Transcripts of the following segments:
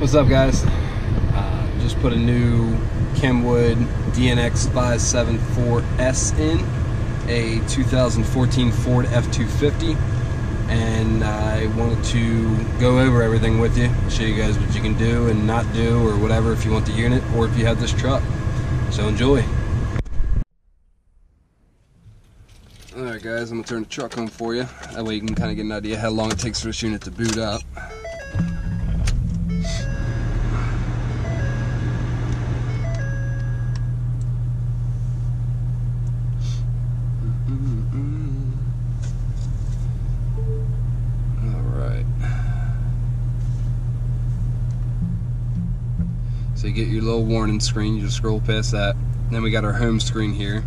What's up, guys? Just put a new Kenwood DNX-574S in, a 2014 Ford F-250, and I wanted to go over everything with you, show you guys what you can do and not do, or whatever, if you want the unit or if you have this truck. So enjoy. Alright guys, I'm going to turn the truck on for you. That way you can kind of get an idea how long it takes for this unit to boot up. Alright. So you get your little warning screen, you just scroll past that. Then we got our home screen here.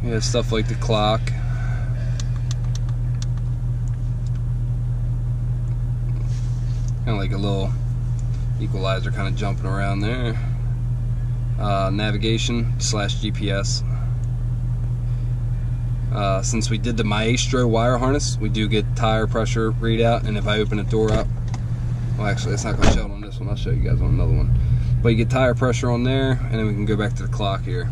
We have stuff like the clock, kind of like a little equalizer kind of jumping around there. Navigation / GPS. Since we did the Maestro wire harness, we do get tire pressure readout, and if I open the door up, well actually it's not going to show it on this one, I'll show you guys on another one. But you get tire pressure on there, and then we can go back to the clock here.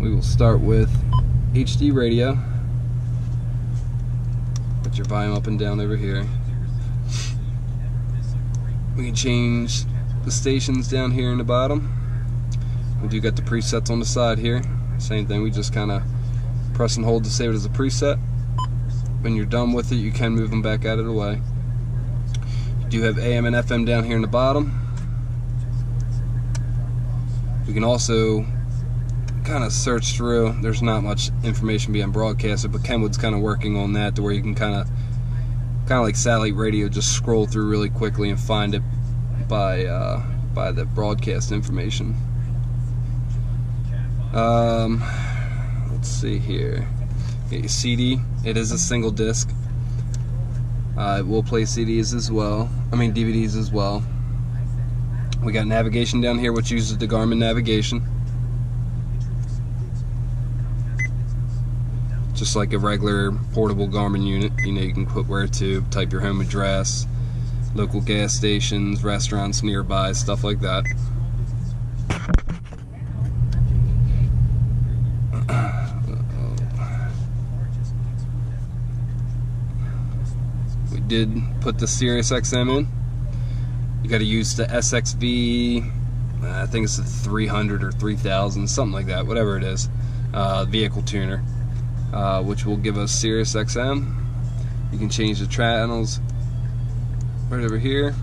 We will start with HD radio. Put your volume up and down over here. We can change the stations down here in the bottom. We do got the presets on the side here. Same thing, we just kind of press and hold to save it as a preset. When you're done with it, you can move them back out of the way. You do have AM and FM down here in the bottom. We can also kind of search through. There's not much information being broadcasted, but Kenwood's kind of working on that to where you can kind of like satellite radio, just scroll through really quickly and find it by the broadcast information. Let's see here. Get your CD. It is a single disc. It will play CDs as well. I mean DVDs as well. We got navigation down here, which uses the Garmin navigation. Just like a regular portable Garmin unit. You know, you can put where to, type your home address, local gas stations, restaurants nearby, stuff like that. We did put the SiriusXM in. You got to use the SXV, I think it's a 300 or 3000, something like that, whatever it is, vehicle tuner, which will give us SiriusXM. You can change the channels right over here.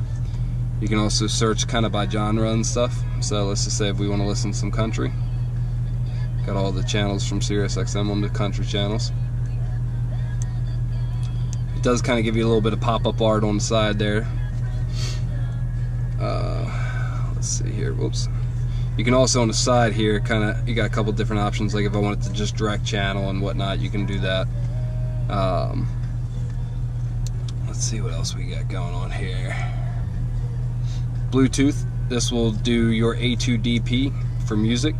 You can also search kind of by genre and stuff. So let's just say if we want to listen to some country, got all the channels from SiriusXM on the country channels. It does kind of give you a little bit of pop-up art on the side there. Let's see here, whoops. You can also on the side here, you got a couple different options, like if I wanted to just direct channel and whatnot, you can do that. Let's see what else we got going on here. Bluetooth, this will do your A2DP for music.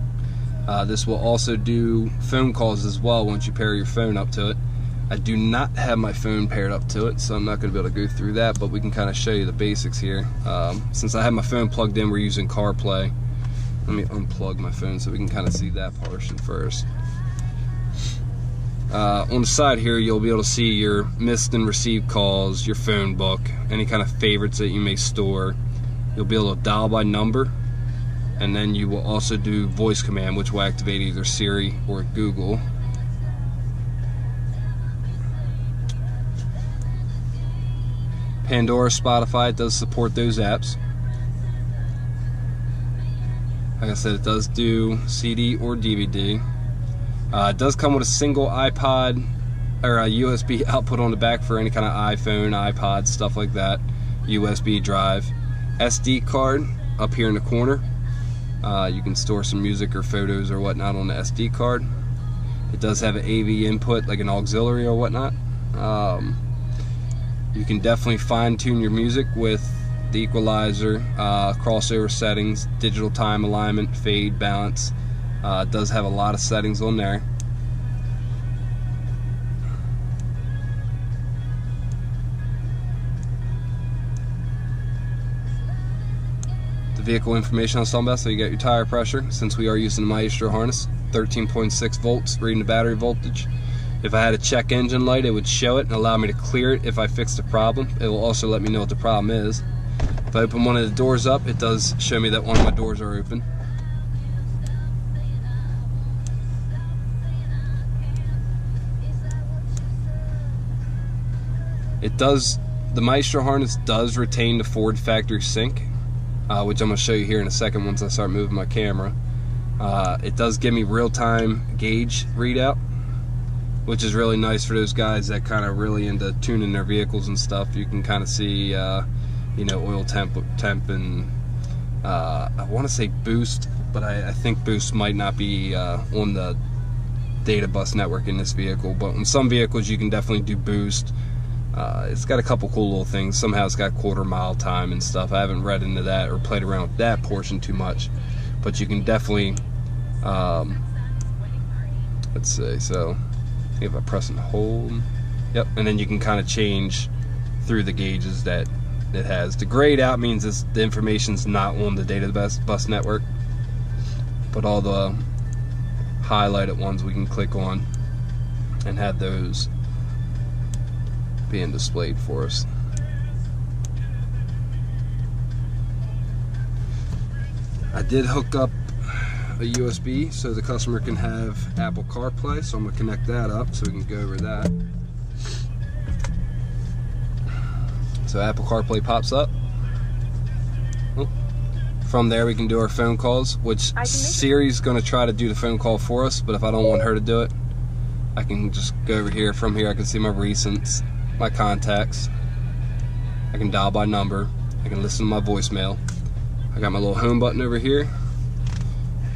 This will also do phone calls as well once you pair your phone up to it. I do not have my phone paired up to it, so I'm not going to be able to go through that, but we can kind of show you the basics here. Since I have my phone plugged in, we're using CarPlay. Let me unplug my phone so we can kind of see that portion first. On the side here, you'll be able to see your missed and received calls, your phone book, any kind of favorites that you may store. You'll be able to dial by number, and then you will also do voice command, which will activate either Siri or Google. Pandora, Spotify, it does support those apps. Like I said, it does do CD or DVD. It does come with a single iPod or a USB output on the back for any kind of iPhone, iPod, stuff like that. USB drive. SD card up here in the corner. You can store some music or photos or whatnot on the SD card. It does have an AV input, like an auxiliary or whatnot. You can definitely fine-tune your music with the equalizer, crossover settings, digital time alignment, fade, balance. It does have a lot of settings on there. the vehicle information I was talking about. So you got your tire pressure, since we are using the Maestro harness, 13.6 volts, reading the battery voltage. If I had a check engine light, it would show it and allow me to clear it if I fixed a problem. It will also let me know what the problem is. If I open one of the doors up, it does show me that one of my doors are open. It does, the Maestro harness does retain the Ford factory sync, which I'm going to show you here in a second once I start moving my camera. It does give me real-time gauge readout, which is really nice for those guys that kind of really into tuning their vehicles and stuff. You can kind of see, you know, oil temp and I want to say boost, but I think boost might not be on the data bus network in this vehicle. But in some vehicles, you can definitely do boost. It's got a couple cool little things. Somehow it's got quarter-mile time and stuff. I haven't read into that or played around with that portion too much, but you can definitely, let's see, so if I press and hold, yep, and then you can kind of change through the gauges that it has. The grayed out means the information's not on the data bus network, but all the highlighted ones we can click on and have those being displayed for us. I did hook up a USB so the customer can have Apple CarPlay, so I'm going to connect that up so we can go over that. So Apple CarPlay pops up. From there we can do our phone calls, which Siri's going to try to do the phone call for us, but if I don't want her to do it, I can just go over here. From here I can see my recents, my contacts, I can dial by number, I can listen to my voicemail. I got my little home button over here,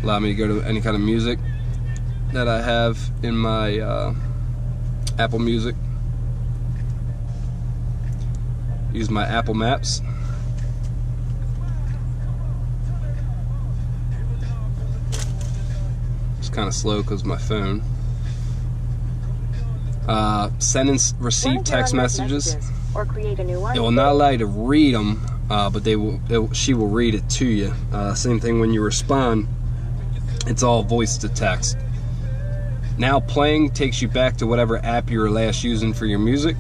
allow me to go to any kind of music that I have in my Apple Music. Use my Apple Maps. It's kind of slow because of my phone. Send and receive text messages. Or create a new one. It will not allow you to read them, but she will read it to you. Same thing when you respond, it's all voice to text. Now playing takes you back to whatever app you were last using for your music.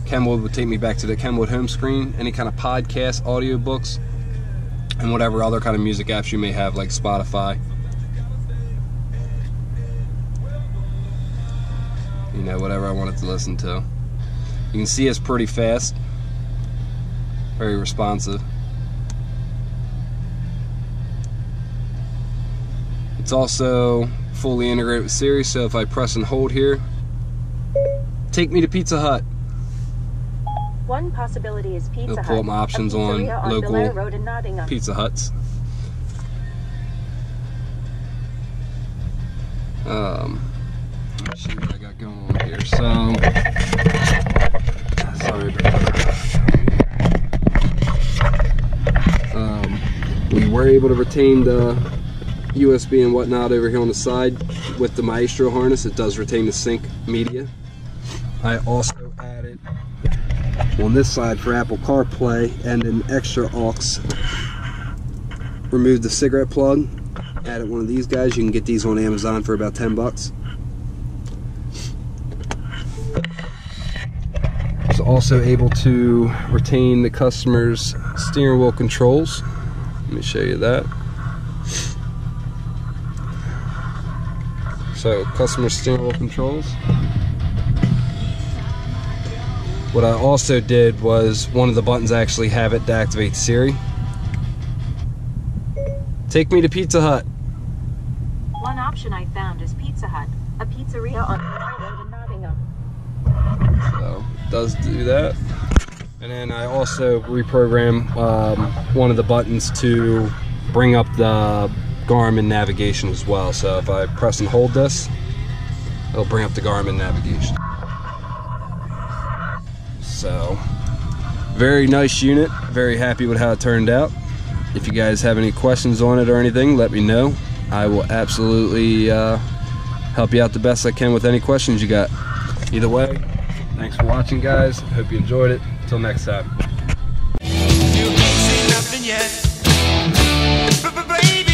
Kenwood would take me back to the Kenwood home screen, any kind of podcast, audiobooks, and whatever other kind of music apps you may have, like Spotify. You know, whatever I wanted to listen to. You can see it's pretty fast, very responsive. It's also fully integrated with Siri, so if I press and hold here, take me to Pizza Hut. One possibility is Pizza Hut. It'll pull up my options on local Pizza Huts. Let's see what I got going on here. So, sorry about that. We were able to retain the USB and whatnot over here on the side with the Maestro harness. It does retain the sync media. I also added on this side for Apple CarPlay and an extra aux. Removed the cigarette plug. Added one of these guys. You can get these on Amazon for about 10 bucks. Was also able to retain the customer's steering wheel controls. Let me show you that. So, customer steering wheel controls. What I also did was, one of the buttons I actually have it to activate Siri. Take me to Pizza Hut. One option I found is Pizza Hut, a pizzeria on the road in Nottingham. So, it does do that. And then I also reprogram one of the buttons to bring up the Garmin navigation as well. So if I press and hold this, it'll bring up the Garmin navigation. So, very nice unit. Very happy with how it turned out. If you guys have any questions on it or anything, let me know. I will absolutely help you out the best I can with any questions you got. Either way, thanks for watching, guys. Hope you enjoyed it. Until next time. yet. Baby,